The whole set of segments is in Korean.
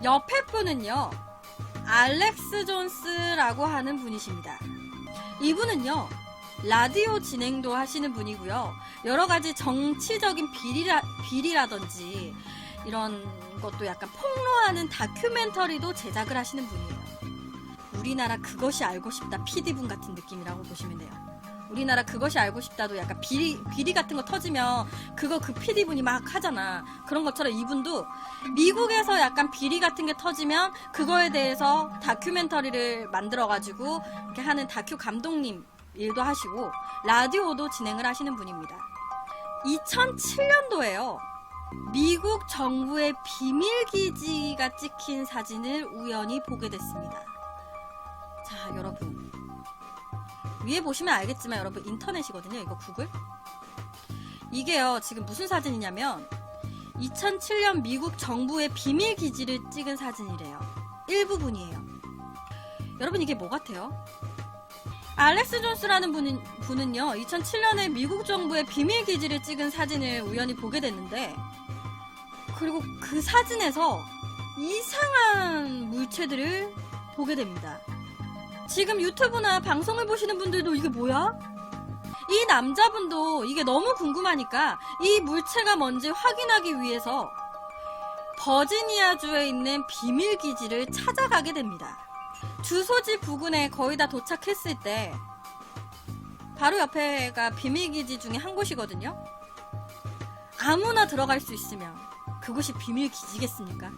옆에 분은요, 알렉스 존스라고 하는 분이십니다. 이분은요, 라디오 진행도 하시는 분이고요. 여러가지 정치적인 비리라든지 이런 것도 약간 폭로하는 다큐멘터리도 제작을 하시는 분이에요. 우리나라 그것이 알고 싶다 PD분 같은 느낌이라고 보시면 돼요. 우리나라 그것이 알고 싶다도 약간 비리 같은 거 터지면 그거 그 PD분이 막 하잖아. 그런 것처럼 이분도 미국에서 약간 비리 같은 게 터지면 그거에 대해서 다큐멘터리를 만들어가지고 이렇게 하는 다큐 감독님 일도 하시고 라디오도 진행을 하시는 분입니다. 2007년도에요. 미국 정부의 비밀기지가 찍힌 사진을 우연히 보게 됐습니다. 자, 여러분. 위에 보시면 알겠지만 여러분 인터넷이거든요. 이거 구글. 이게요. 지금 무슨 사진이냐면 2007년 미국 정부의 비밀기지를 찍은 사진이래요. 일부분이에요. 여러분 이게 뭐 같아요? 알렉스 존스라는 분은요. 2007년에 미국 정부의 비밀기지를 찍은 사진을 우연히 보게 됐는데 그리고 그 사진에서 이상한 물체들을 보게 됩니다. 지금 유튜브나 방송을 보시는 분들도 이게 뭐야? 이 남자분도 이게 너무 궁금하니까 이 물체가 뭔지 확인하기 위해서 버지니아주에 있는 비밀기지를 찾아가게 됩니다. 주소지 부근에 거의 다 도착했을 때 바로 옆에가 비밀기지 중에 한 곳이거든요. 아무나 들어갈 수 있으면 그곳이 비밀기지겠습니까?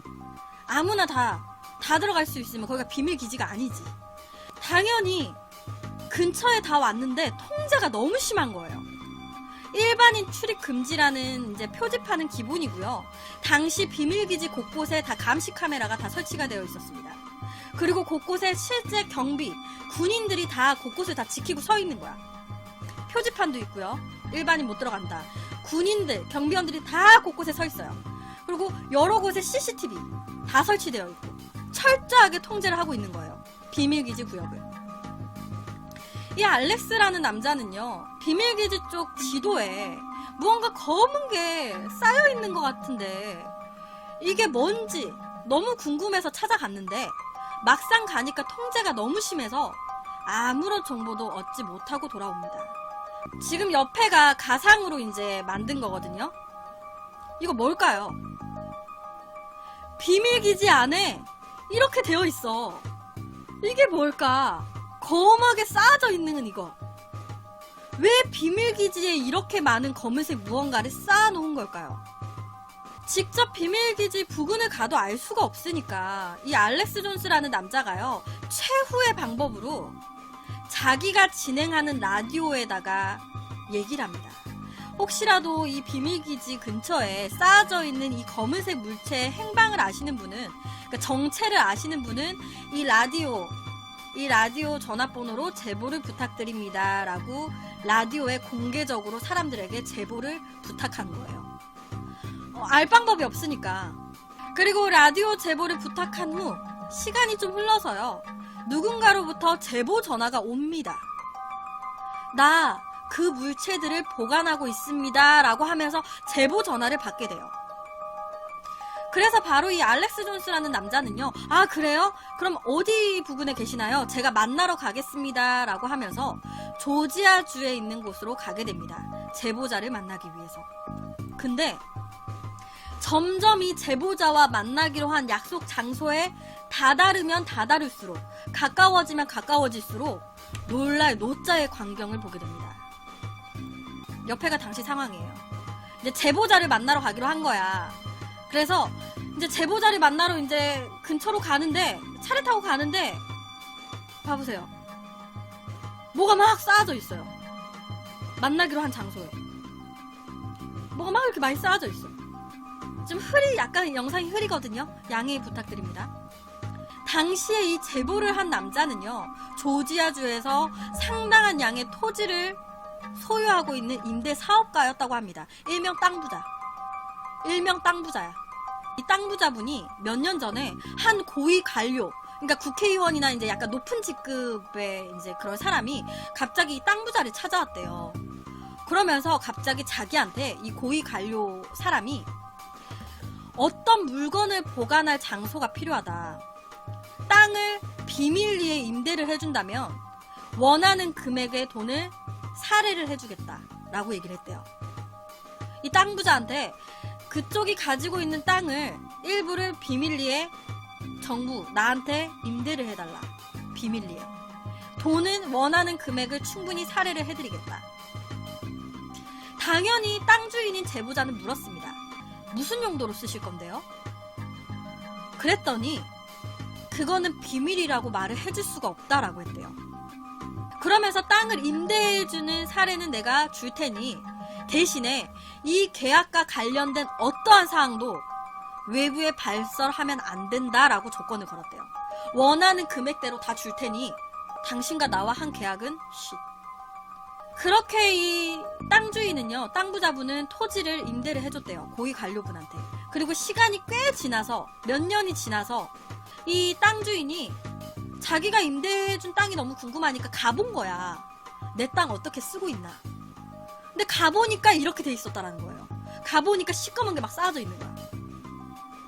아무나 다 들어갈 수 있으면 거기가 비밀기지가 아니지. 당연히 근처에 다 왔는데 통제가 너무 심한 거예요. 일반인 출입 금지라는 이제 표지판은 기본이고요. 당시 비밀기지 곳곳에 다 감시 카메라가 다 설치가 되어 있었습니다. 그리고 곳곳에 실제 경비, 군인들이 다 곳곳을 다 지키고 서 있는 거야. 표지판도 있고요. 일반인 못 들어간다. 군인들, 경비원들이 다 곳곳에 서 있어요. 그리고 여러 곳에 CCTV 다 설치되어 있고 철저하게 통제를 하고 있는 거예요. 비밀기지 구역을. 이 알렉스라는 남자는요. 비밀기지 쪽 지도에 무언가 검은 게 쌓여있는 것 같은데 이게 뭔지 너무 궁금해서 찾아갔는데 막상 가니까 통제가 너무 심해서 아무런 정보도 얻지 못하고 돌아옵니다. 지금 옆에가 가상으로 이제 만든 거거든요. 이거 뭘까요? 비밀기지 안에 이렇게 되어 있어. 이게 뭘까? 검하게 쌓아져 있는 이거. 왜 비밀기지에 이렇게 많은 검은색 무언가를 쌓아놓은 걸까요? 직접 비밀기지 부근을 가도 알 수가 없으니까 이 알렉스 존스라는 남자가요. 최후의 방법으로 자기가 진행하는 라디오에다가 얘기를 합니다. 혹시라도 이 비밀기지 근처에 쌓아져 있는 이 검은색 물체의 행방을 아시는 분은, 그러니까 정체를 아시는 분은 이 라디오 전화번호로 제보를 부탁드립니다. 라고 라디오에 공개적으로 사람들에게 제보를 부탁한 거예요. 알 방법이 없으니까. 그리고 라디오 제보를 부탁한 후 시간이 좀 흘러서요. 누군가로부터 제보 전화가 옵니다. 나 그 물체들을 보관하고 있습니다. 라고 하면서 제보 전화를 받게 돼요. 그래서 바로 이 알렉스 존스라는 남자는요. 아 그래요? 그럼 어디 부근에 계시나요? 제가 만나러 가겠습니다. 라고 하면서 조지아주에 있는 곳으로 가게 됩니다. 제보자를 만나기 위해서. 근데 점점 이 제보자와 만나기로 한 약속 장소에 다다르면 다다를수록 가까워지면 가까워질수록 놀랄 노자의 광경을 보게 됩니다. 옆에가 당시 상황이에요. 이제 제보자를 만나러 가기로 한 거야. 그래서 이제 제보자를 만나러 이제 근처로 가는데 차를 타고 가는데 봐보세요. 뭐가 막 쌓아져 있어요. 만나기로 한 장소에 뭐가 막 이렇게 많이 쌓아져 있어. 좀 약간 영상이 흐리거든요. 양해 부탁드립니다. 당시에 이 제보를 한 남자는요. 조지아주에서 상당한 양의 토지를 소유하고 있는 임대 사업가였다고 합니다. 일명 땅부자. 이 땅부자분이 몇 년 전에 한 고위 관료, 그러니까 국회의원이나 이제 약간 높은 직급의 이제 그런 사람이 갑자기 이 땅부자를 찾아왔대요. 그러면서 갑자기 자기한테 이 고위 관료 사람이 어떤 물건을 보관할 장소가 필요하다. 땅을 비밀리에 임대를 해준다면 원하는 금액의 돈을 사례를 해주겠다 라고 얘기를 했대요. 이 땅 부자한테 그쪽이 가지고 있는 땅을 일부를 비밀리에 정부 나한테 임대를 해달라. 비밀리에. 돈은 원하는 금액을 충분히 사례를 해드리겠다. 당연히 땅 주인인 제보자는 물었습니다. 무슨 용도로 쓰실 건데요? 그랬더니 그거는 비밀이라고 말을 해줄 수가 없다라고 했대요. 그러면서 땅을 임대해주는 사례는 내가 줄 테니 대신에 이 계약과 관련된 어떠한 사항도 외부에 발설하면 안 된다라고 조건을 걸었대요. 원하는 금액대로 다 줄 테니 당신과 나와 한 계약은 쉿. 그렇게 이 땅 주인은요, 땅 부자분은 토지를 임대를 해줬대요. 고위 관료분한테. 그리고 시간이 꽤 지나서, 몇 년이 지나서 이 땅 주인이 자기가 임대해준 땅이 너무 궁금하니까 가본 거야. 내 땅 어떻게 쓰고 있나. 근데 가보니까 이렇게 돼 있었다라는 거예요. 가보니까 시꺼먼 게 막 쌓아져 있는 거야.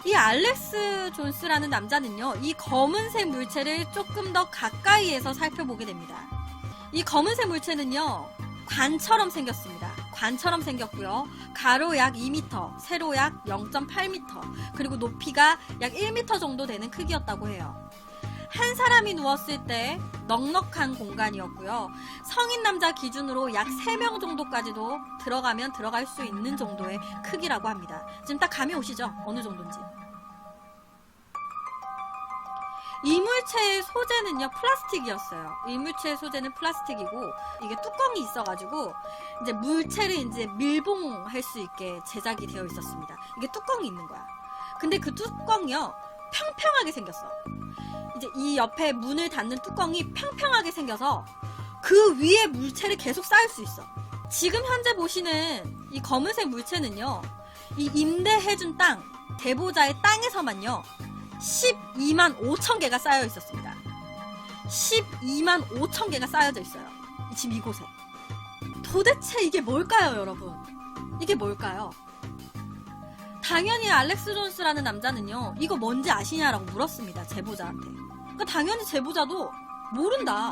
이 알렉스 존스라는 남자는요, 이 검은색 물체를 조금 더 가까이에서 살펴보게 됩니다. 이 검은색 물체는요, 관처럼 생겼습니다. 관처럼 생겼고요. 가로 약 2m, 세로 약 0.8m, 그리고 높이가 약 1m 정도 되는 크기였다고 해요. 한 사람이 누웠을 때 넉넉한 공간이었고요. 성인 남자 기준으로 약 3명 정도까지도 들어가면 들어갈 수 있는 정도의 크기라고 합니다. 지금 딱 감이 오시죠? 어느 정도인지. 이 물체의 소재는요, 플라스틱이었어요. 이 물체의 소재는 플라스틱이고, 이게 뚜껑이 있어가지고, 이제 물체를 이제 밀봉할 수 있게 제작이 되어 있었습니다. 이게 뚜껑이 있는 거야. 근데 그 뚜껑이요, 평평하게 생겼어. 이제 이 옆에 문을 닫는 뚜껑이 평평하게 생겨서 그 위에 물체를 계속 쌓을 수 있어. 지금 현재 보시는 이 검은색 물체는요, 이 임대해준 땅, 대보자의 땅에서만요, 12만 5천 개가 쌓여 있었습니다. 12만 5천 개가 쌓여져 있어요. 지금 이곳에. 도대체 이게 뭘까요, 여러분? 이게 뭘까요? 당연히 알렉스 존스라는 남자는요, 이거 뭔지 아시냐라고 물었습니다. 제보자한테. 그러니까 당연히 제보자도 모른다.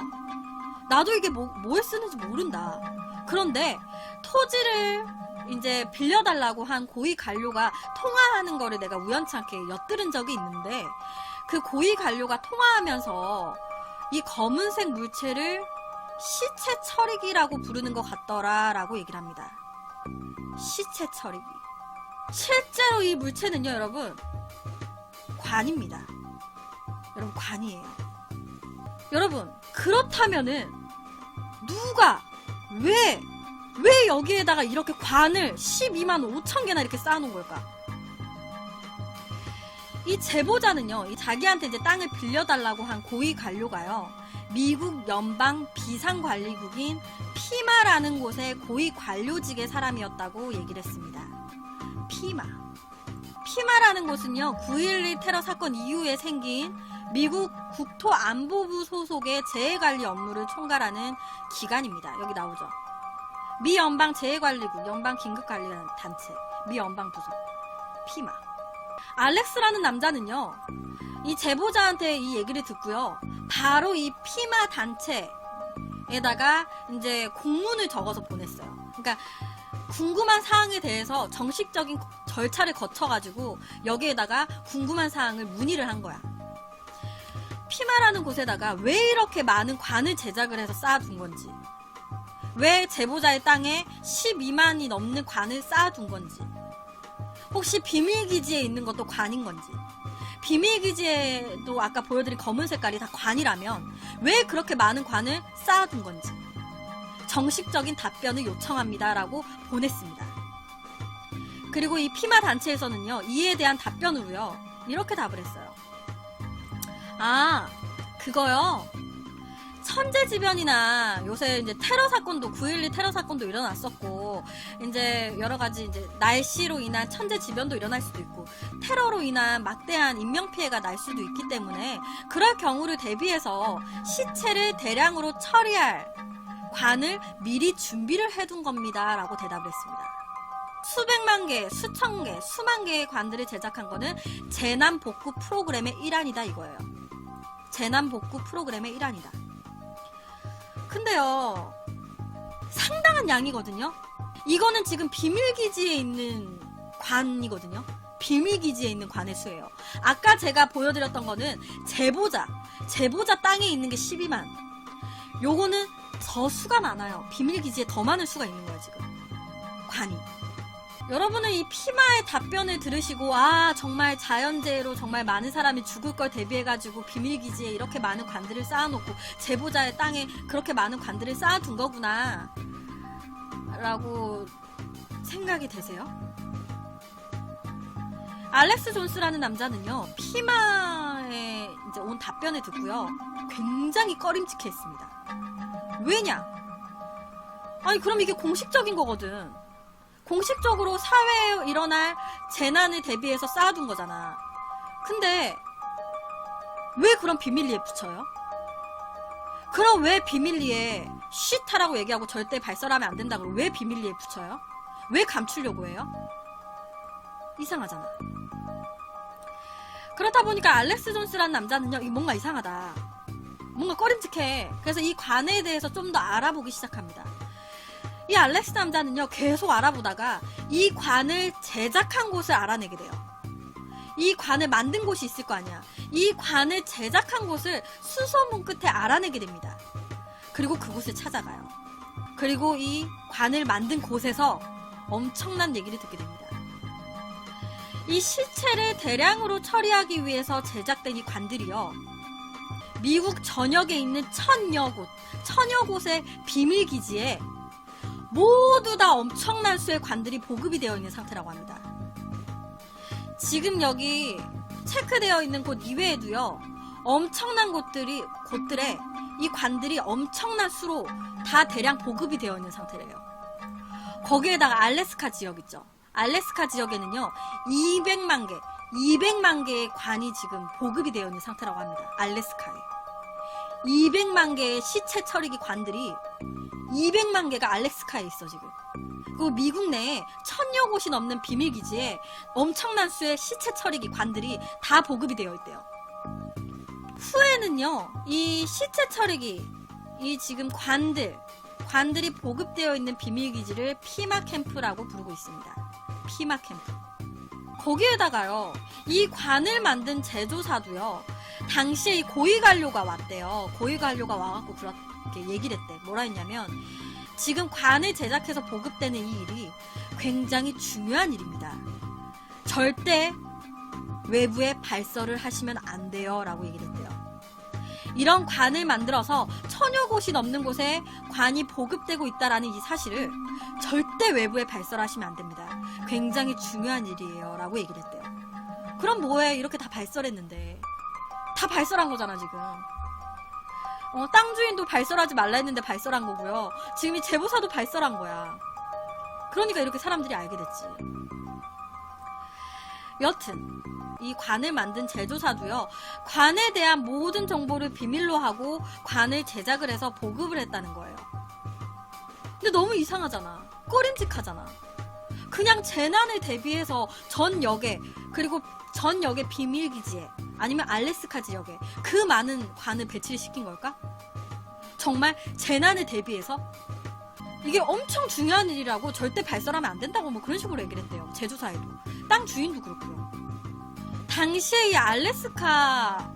나도 이게 뭐에 쓰는지 모른다. 그런데 토지를 이제 빌려달라고 한 고위 관료가 통화하는 거를 내가 우연찮게 엿들은 적이 있는데, 그 고위 관료가 통화하면서 이 검은색 물체를 시체 처리기라고 부르는 것 같더라 라고 얘기를 합니다. 시체 처리기. 실제로 이 물체는요, 여러분, 관입니다. 여러분, 관이에요. 여러분, 그렇다면은 누가 왜 여기에다가 이렇게 관을 12만 5천 개나 이렇게 쌓아놓은 걸까? 이 제보자는요, 이 자기한테 이제 땅을 빌려달라고 한 고위 관료가요, 미국 연방 비상관리국인 피마라는 곳의 고위 관료직의 사람이었다고 얘기를 했습니다. 피마라는 곳은요, 9.11 테러 사건 이후에 생긴 미국 국토안보부 소속의 재해관리 업무를 총괄하는 기관입니다. 여기 나오죠. 미 연방 재해관리국, 연방 긴급관리단체, 미 연방 부서, 피마. 알렉스라는 남자는요, 이 제보자한테 이 얘기를 듣고요, 바로 이 피마 단체에다가 이제 공문을 적어서 보냈어요. 그러니까 궁금한 사항에 대해서 정식적인 절차를 거쳐가지고 여기에다가 궁금한 사항을 문의를 한 거야. 피마라는 곳에다가 왜 이렇게 많은 관을 제작을 해서 쌓아둔 건지, 왜 제보자의 땅에 12만이 넘는 관을 쌓아둔 건지, 혹시 비밀기지에 있는 것도 관인 건지, 비밀기지에도 아까 보여드린 검은 색깔이 다 관이라면 왜 그렇게 많은 관을 쌓아둔 건지 정식적인 답변을 요청합니다 라고 보냈습니다. 그리고 이 피마 단체에서는요, 이에 대한 답변으로요, 이렇게 답을 했어요. 아, 그거요, 천재지변이나 요새 이제 테러 사건도, 9.12 테러 사건도 일어났었고, 이제 여러 가지 이제 날씨로 인한 천재지변도 일어날 수도 있고, 테러로 인한 막대한 인명피해가 날 수도 있기 때문에 그럴 경우를 대비해서 시체를 대량으로 처리할 관을 미리 준비를 해둔 겁니다 라고 대답을 했습니다. 수백만 개, 수천 개, 수만 개의 관들을 제작한 거는 재난 복구 프로그램의 일환이다 이거예요. 재난 복구 프로그램의 일환이다. 근데요, 상당한 양이거든요. 이거는 지금 비밀기지에 있는 관이거든요. 비밀기지에 있는 관의 수예요. 아까 제가 보여드렸던 거는 제보자 땅에 있는 게 12만. 요거는 더 수가 많아요. 비밀기지에 더 많은 수가 있는 거예요, 지금. 관이. 여러분은 이 피마의 답변을 들으시고, 아, 정말 자연재해로 정말 많은 사람이 죽을 걸 대비해가지고 비밀기지에 이렇게 많은 관들을 쌓아놓고 제보자의 땅에 그렇게 많은 관들을 쌓아둔 거구나 라고 생각이 되세요? 알렉스 존스라는 남자는요, 피마에 이제 온 답변을 듣고요, 굉장히 꺼림칙해 했습니다. 왜냐? 아니, 그럼 이게 공식적인 거거든. 공식적으로 사회에 일어날 재난을 대비해서 쌓아둔 거잖아. 근데 왜 그런 비밀리에 붙여요? 그럼 왜 비밀리에 쉿하라고 얘기하고 절대 발설하면 안 된다고 왜 비밀리에 붙여요? 왜 감추려고 해요? 이상하잖아. 그렇다 보니까 알렉스 존스라는 남자는요, 이게 뭔가 이상하다. 뭔가 꺼림칙해. 그래서 이 관에 대해서 좀 더 알아보기 시작합니다. 이 알렉스 남자는요, 계속 알아보다가 이 관을 제작한 곳을 알아내게 돼요. 이 관을 만든 곳이 있을 거 아니야. 이 관을 제작한 곳을 수소문 끝에 알아내게 됩니다. 그리고 그곳을 찾아가요. 그리고 이 관을 만든 곳에서 엄청난 얘기를 듣게 됩니다. 이 시체를 대량으로 처리하기 위해서 제작된 이 관들이요, 미국 전역에 있는 천여 곳의 비밀기지에 모두 다 엄청난 수의 관들이 보급이 되어 있는 상태라고 합니다. 지금 여기 체크되어 있는 곳 이외에도요, 엄청난 곳들에 이 관들이 엄청난 수로 다 대량 보급이 되어 있는 상태래요. 거기에다가 알래스카 지역 있죠. 알래스카 지역에는요, 200만 개의 관이 지금 보급이 되어 있는 상태라고 합니다. 알래스카에. 200만 개의 시체 처리기 관들이 200만 개가 알래스카에 있어, 지금. 그리고 미국 내에 천여 곳이 넘는 비밀기지에 엄청난 수의 시체 처리기 관들이 다 보급이 되어 있대요. 후에는요, 이 시체 처리기, 이 지금 관들이 보급되어 있는 비밀기지를 피마 캠프라고 부르고 있습니다. 피마 캠프. 거기에다가요, 이 관을 만든 제조사도요, 당시에 이 고위관료가 왔대요. 고위관료가 와갖고 그렇게 얘기를 했대. 뭐라 했냐면, 지금 관을 제작해서 보급되는 이 일이 굉장히 중요한 일입니다. 절대 외부에 발설을 하시면 안 돼요 라고 얘기를 했대요. 이런 관을 만들어서 천여 곳이 넘는 곳에 관이 보급되고 있다라는 이 사실을 절대 외부에 발설하시면 안 됩니다. 굉장히 중요한 일이에요 라고 얘기를 했대요. 그럼 뭐해? 이렇게 다 발설했는데. 다 발설한 거잖아, 지금. 땅 주인도 발설하지 말라 했는데 발설한 거고요. 지금 이 제보사도 발설한 거야. 그러니까 이렇게 사람들이 알게 됐지. 여튼 이 관을 만든 제조사도요, 관에 대한 모든 정보를 비밀로 하고 관을 제작을 해서 보급을 했다는 거예요. 근데 너무 이상하잖아. 꺼림칙하잖아. 그냥 재난을 대비해서 전 역에, 그리고 전 역의 비밀기지에, 아니면 알래스카 지역에 그 많은 관을 배치를 시킨 걸까? 정말 재난을 대비해서? 이게 엄청 중요한 일이라고 절대 발설하면 안 된다고 뭐 그런 식으로 얘기를 했대요. 제조사에도. 땅 주인도 그렇고요. 당시에 이 알래스카가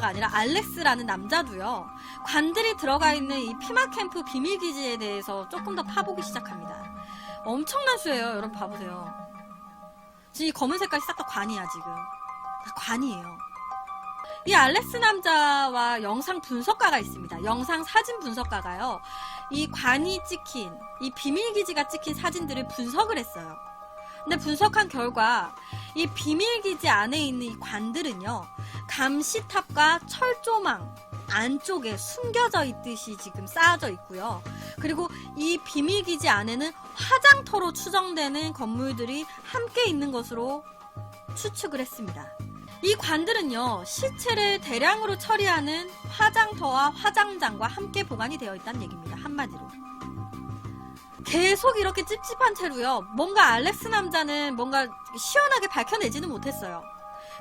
아니라 알렉스라는 남자도요, 관들이 들어가 있는 이 피마 캠프 비밀기지에 대해서 조금 더 파보기 시작합니다. 엄청난 수예요. 여러분 봐보세요. 지금 이 검은 색깔이 싹 다 관이야, 지금. 관이에요. 이 알렉스 남자와 영상 분석가가 있습니다. 영상 사진 분석가가요, 이 관이 찍힌, 이 비밀기지가 찍힌 사진들을 분석을 했어요. 근데 분석한 결과 이 비밀기지 안에 있는 이 관들은요, 감시탑과 철조망 안쪽에 숨겨져 있듯이 지금 쌓아져 있고요. 그리고 이 비밀기지 안에는 화장터로 추정되는 건물들이 함께 있는 것으로 추측을 했습니다. 이 관들은요, 시체를 대량으로 처리하는 화장터와 화장장과 함께 보관이 되어 있다는 얘기입니다. 한마디로. 계속 이렇게 찝찝한 채로요. 뭔가 알렉스 남자는 뭔가 시원하게 밝혀내지는 못했어요.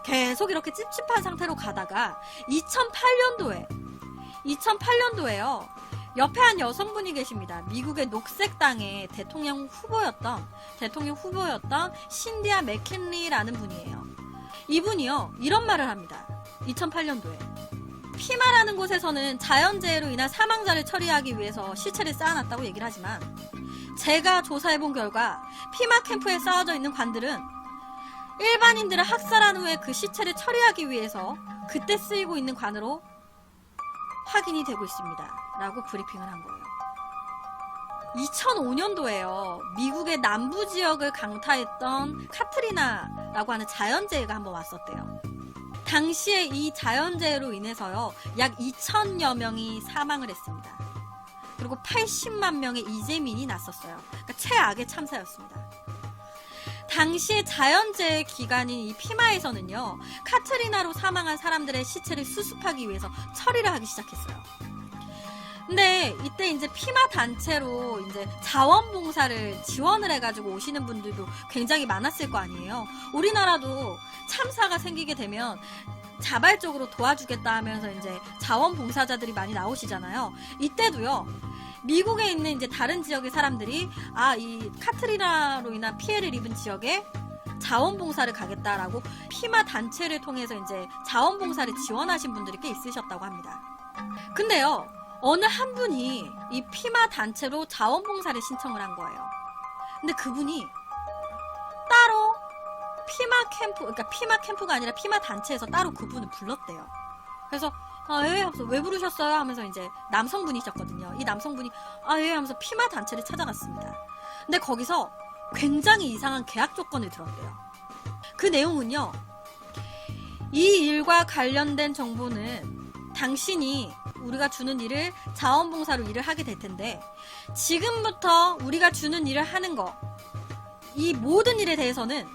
계속 이렇게 찝찝한 상태로 가다가 2008년도에요. 옆에 한 여성분이 계십니다. 미국의 녹색당의 대통령 후보였던 신디아 맥킨리라는 분이에요. 이분이요, 이런 말을 합니다. 2008년도에. 피마라는 곳에서는 자연재해로 인한 사망자를 처리하기 위해서 시체를 쌓아놨다고 얘기를 하지만 제가 조사해본 결과 피마 캠프에 쌓아져 있는 관들은 일반인들을 학살한 후에 그 시체를 처리하기 위해서 그때 쓰이고 있는 관으로 확인이 되고 있습니다. 라고 브리핑을 한 거예요. 2005년도에요. 미국의 남부 지역을 강타했던 카트리나라고 하는 자연재해가 한번 왔었대요. 당시에 이 자연재해로 인해서요. 약 2,000여 명이 사망을 했습니다. 그리고 80만 명의 이재민이 났었어요. 그러니까 최악의 참사였습니다. 당시에 자연재해 기간인 이 피마에서는요. 카트리나로 사망한 사람들의 시체를 수습하기 위해서 처리를 하기 시작했어요. 근데 이때 이제 피마 단체로 이제 자원봉사를 지원을 해가지고 오시는 분들도 굉장히 많았을 거 아니에요. 우리나라도 참사가 생기게 되면 자발적으로 도와주겠다 하면서 이제 자원봉사자들이 많이 나오시잖아요. 이때도요. 미국에 있는 이제 다른 지역의 사람들이 이 카트리나로 인한 피해를 입은 지역에 자원봉사를 가겠다라고 피마 단체를 통해서 이제 자원봉사를 지원하신 분들이 꽤 있으셨다고 합니다. 근데요. 어느 한 분이 이 피마 단체로 자원봉사를 신청을 한 거예요. 근데 그분이 따로 그러니까 피마 캠프가 아니라 피마 단체에서 따로 그분을 불렀대요. 그래서 하면서 왜 부르셨어요? 하면서 이제 남성분이셨거든요. 이 남성분이 하면서 피마 단체를 찾아갔습니다. 근데 거기서 굉장히 이상한 계약 조건을 들었대요. 그 내용은요. 이 일과 관련된 정보는 당신이 우리가 주는 일을 자원봉사로 일을 하게 될 텐데 지금부터 우리가 주는 일을 하는 거 이 모든 일에 대해서는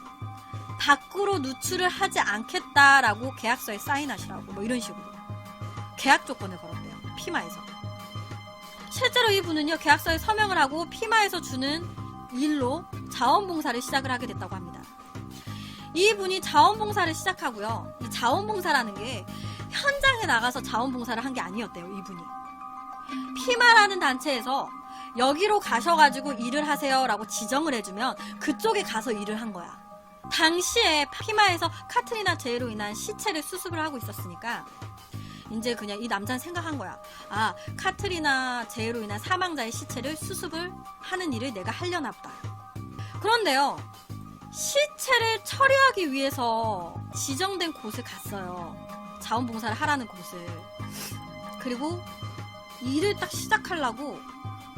밖으로 누출을 하지 않겠다라고 계약서에 사인하시라고 뭐 이런 식으로 계약 조건을 걸었대요. 피마에서. 실제로 이분은요. 계약서에 서명을 하고 피마에서 주는 일로 자원봉사를 시작을 하게 됐다고 합니다. 이분이 자원봉사를 시작하고요. 이 자원봉사라는 게 현장에 나가서 자원봉사를 한 게 아니었대요. 이분이. 피마라는 단체에서 여기로 가셔가지고 일을 하세요 라고 지정을 해주면 그쪽에 가서 일을 한 거야. 당시에 피마에서 카트리나 재해로 인한 시체를 수습을 하고 있었으니까 이제 그냥 이 남자는 생각한 거야. 카트리나 재해로 인한 사망자의 시체를 수습을 하는 일을 내가 하려나 보다. 그런데요. 시체를 처리하기 위해서 지정된 곳을 갔어요. 자원봉사를 하라는 곳을. 그리고 일을 딱 시작하려고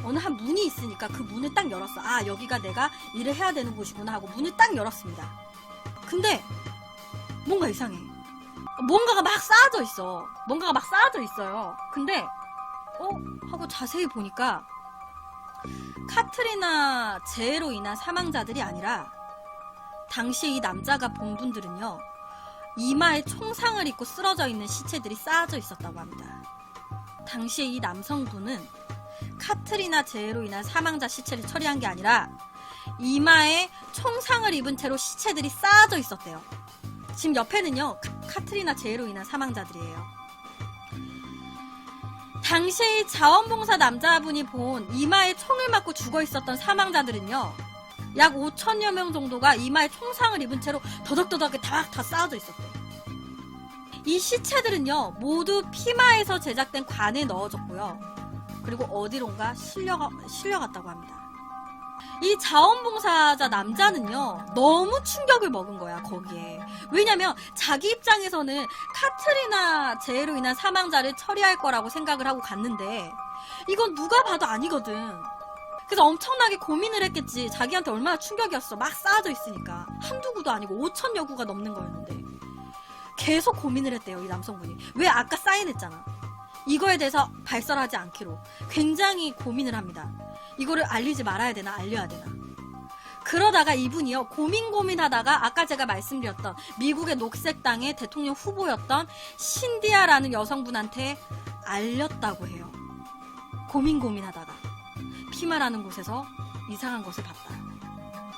어느 한 문이 있으니까 그 문을 딱 열었어. 여기가 내가 일을 해야 되는 곳이구나 하고 문을 딱 열었습니다. 근데 뭔가 이상해. 뭔가가 막 쌓아져 있어요. 근데 하고 자세히 보니까 카트리나 재해로 인한 사망자들이 아니라 당시에 이 남자가 본 분들은요. 이마에 총상을 입고 쓰러져 있는 시체들이 쌓아져 있었다고 합니다. 당시에 이 남성분은 카트리나 재해로 인한 사망자 시체를 처리한 게 아니라 이마에 총상을 입은 채로 시체들이 쌓아져 있었대요. 지금 옆에는요. 카트리나 재해로 인한 사망자들이에요. 당시 자원봉사 남자분이 본 이마에 총을 맞고 죽어 있었던 사망자들은요. 약 5천여 명 정도가 이마에 총상을 입은 채로 더덕더덕하게 다 쌓아져 있었대요. 이 시체들은요. 모두 피마에서 제작된 관에 넣어졌고요. 그리고 어디론가 실려갔다고 합니다. 이 자원봉사자 남자는요. 너무 충격을 먹은 거야. 거기에. 왜냐면 자기 입장에서는 카트리나 재해로 인한 사망자를 처리할 거라고 생각을 하고 갔는데 이건 누가 봐도 아니거든. 그래서 엄청나게 고민을 했겠지. 자기한테 얼마나 충격이었어. 막 쌓아져 있으니까. 한두 구도 아니고 5천여 구가 넘는 거였는데 계속 고민을 했대요. 이 남성분이. 왜 아까 사인했잖아. 이거에 대해서 발설하지 않기로 굉장히 고민을 합니다. 이거를 알리지 말아야 되나 알려야 되나. 그러다가 이분이요. 고민하다가 아까 제가 말씀드렸던 미국의 녹색당의 대통령 후보였던 신디아라는 여성분한테 알렸다고 해요. 고민하다가 피마라는 곳에서 이상한 것을 봤다.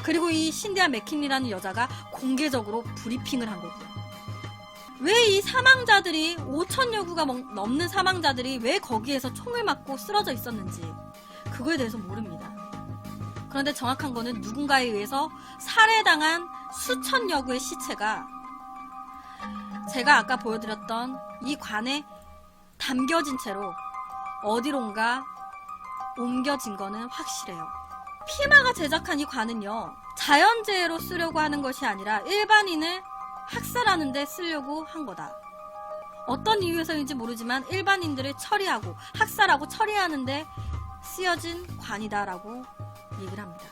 그리고 이 신디아 맥킨리라는 여자가 공개적으로 브리핑을 한 거고요. 왜 이 사망자들이 5천여 구가 넘는 사망자들이 왜 거기에서 총을 맞고 쓰러져 있었는지 그거에 대해서 모릅니다. 그런데 정확한 거는 누군가에 의해서 살해당한 수천여 구의 시체가 제가 아까 보여드렸던 이 관에 담겨진 채로 어디론가 옮겨진 거는 확실해요. 피마가 제작한 이 관은요, 자연재해로 쓰려고 하는 것이 아니라 일반인을 학살하는 데 쓰려고 한 거다. 어떤 이유에서인지 모르지만 일반인들을 처리하고 학살하고 처리하는데 쓰여진 관이다라고 얘기를 합니다.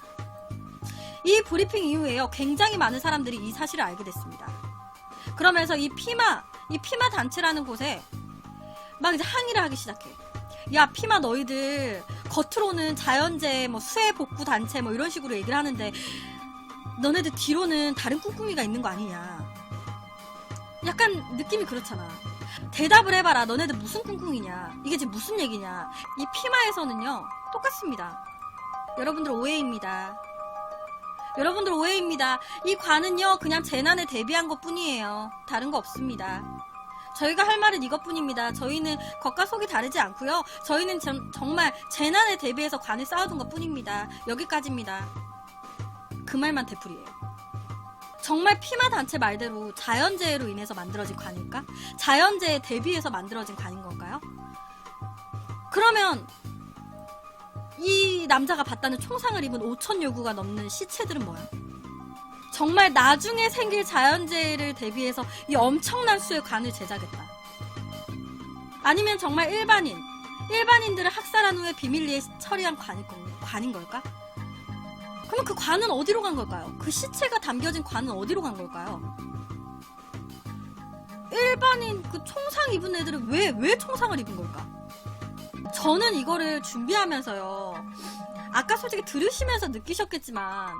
이 브리핑 이후에요, 굉장히 많은 사람들이 이 사실을 알게 됐습니다. 그러면서 이 피마 단체라는 곳에 막 이제 항의를 하기 시작해. 야, 피마 너희들 겉으로는 자연재해 뭐 수해 복구 단체 뭐 이런 식으로 얘기를 하는데 너네들 뒤로는 다른 꿍꿍이가 있는 거 아니냐. 약간 느낌이 그렇잖아. 대답을 해봐라. 너네들 무슨 꿍꿍이냐. 이게 지금 무슨 얘기냐. 이 피마에서는요 똑같습니다. 여러분들 오해입니다. 여러분들 오해입니다. 이 관은요 그냥 재난에 대비한 것 뿐이에요. 다른 거 없습니다. 저희가 할 말은 이것뿐입니다. 저희는 겉과 속이 다르지 않고요. 저희는 정말 재난에 대비해서 관을 쌓아둔 것 뿐입니다. 여기까지입니다. 그 말만 되풀이에요. 정말 피마 단체 말대로 자연재해로 인해서 만들어진 관일까? 자연재해에 대비해서 만들어진 관인 건가요? 그러면 이 남자가 봤다는 총상을 입은 5천여 구가 넘는 시체들은 뭐야? 정말 나중에 생길 자연재해를 대비해서 이 엄청난 수의 관을 제작했다. 아니면 정말 일반인들을 학살한 후에 비밀리에 처리한 관인 걸까? 그럼 그 관은 어디로 간 걸까요? 그 시체가 담겨진 관은 어디로 간 걸까요? 일반인 그 총상 입은 애들은 왜 총상을 입은 걸까? 저는 이거를 준비하면서요, 아까 솔직히 들으시면서 느끼셨겠지만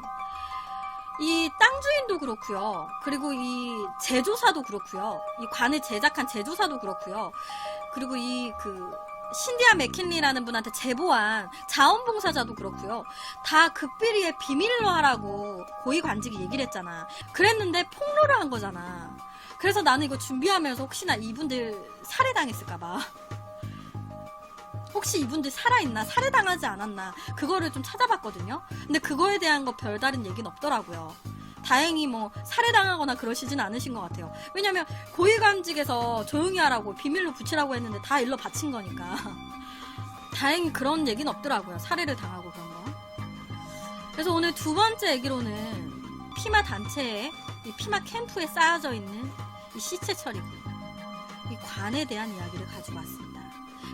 이 땅 주인도 그렇고요, 그리고 이 제조사도 그렇고요, 이 관을 제작한 제조사도 그렇고요, 그리고 이 신디아 맥킨리라는 분한테 제보한 자원봉사자도 그렇고요, 다 극비리에 비밀로 하라고 고위관직이 얘기를 했잖아. 그랬는데 폭로를 한 거잖아. 그래서 나는 이거 준비하면서 혹시나 이분들 살해당했을까봐, 혹시 이분들 살아있나, 살해당하지 않았나, 그거를 좀 찾아봤거든요. 근데 그거에 대한 거 별다른 얘기는 없더라고요. 다행히 뭐 살해당하거나 그러시진 않으신 것 같아요. 왜냐면 고위관직에서 조용히 하라고 비밀로 붙이라고 했는데 다 일러 바친 거니까 다행히 그런 얘기는 없더라고요. 살해를 당하고 그런 거. 그래서 오늘 두 번째 얘기로는 피마 단체에, 이 피마 캠프에 쌓여져 있는 이 시체 처리고 이 관에 대한 이야기를 가지고 왔습니다.